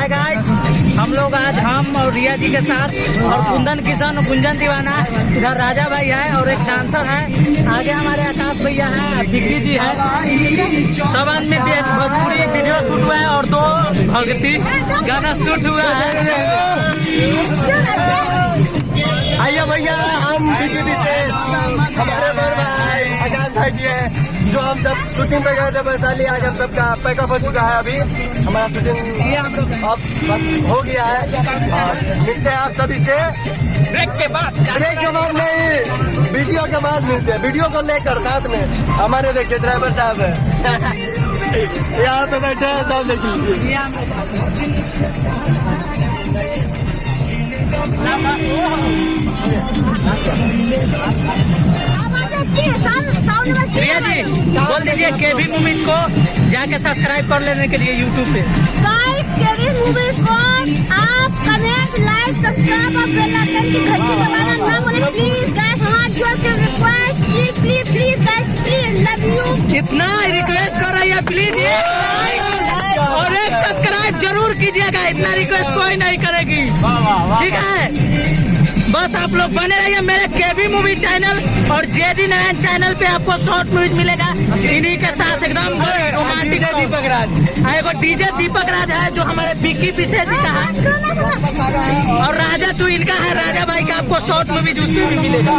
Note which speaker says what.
Speaker 1: Hi guys, हम लोग आज हम और रिया जी के साथ और कुंदन किशन गुंजन दीवाना, इधर राजा भाई है और एक डांसर है, आगे हमारे आकाश भैया है, बिक्की जी है, सब आदमी भोजपुरी वीडियो शूट हुआ है और 2 भक्ति गाना शूट हुआ है।
Speaker 2: आइए भैया, हम बीजेपी से हमारे बड़े भाई आकाश भाई जी हैं, जो हम सब शूटिंग पे गए थे वैशाली। आज हम सबका पैकअप हो चुका है। अभी हमारा शूटिंग अब हो गया है और मिलते हैं आप सभी से ब्रेक के बाद नहीं, वीडियो के बाद मिलते हैं। वीडियो को लेकर साथ में हमारे देखिए ड्राइवर साहब है यहाँ पे बैठे हैं, सब देख लीजिए।
Speaker 1: रिया जी बोल दीजिए केवी मूवीज को जाके सब्सक्राइब कर लेने के लिए यूट्यूब पे।
Speaker 3: गाइस, केवी मूवीज को आप कमेंट, लाइक, सब्सक्राइब और बेल आइकन की घंटी दबाना ना भूलें प्लीज गाइस। हाथ जोड़ के request, please guys, please love you.
Speaker 1: कितना रिक्वेस्ट कर रही है, प्लीज और एक सब्सक्राइब जरूर कीजिएगा, इतना रिक्वेस्ट कोई नहीं करेगी, ठीक है। बस आप लोग बने रहिए मेरे केवी मूवी चैनल और जेडी नारायण चैनल पे, आपको शॉर्ट मूवीज मिलेगा इन्हीं के साथ एकदम रोमांटिक। दीपक राज एगो डीजे दीपक राज है जो हमारे बिक्की पिसे जी का है और राजा 2 इनका है, राजा भाई का आपको शॉर्ट मूवीज उसमें भी मिलेगा।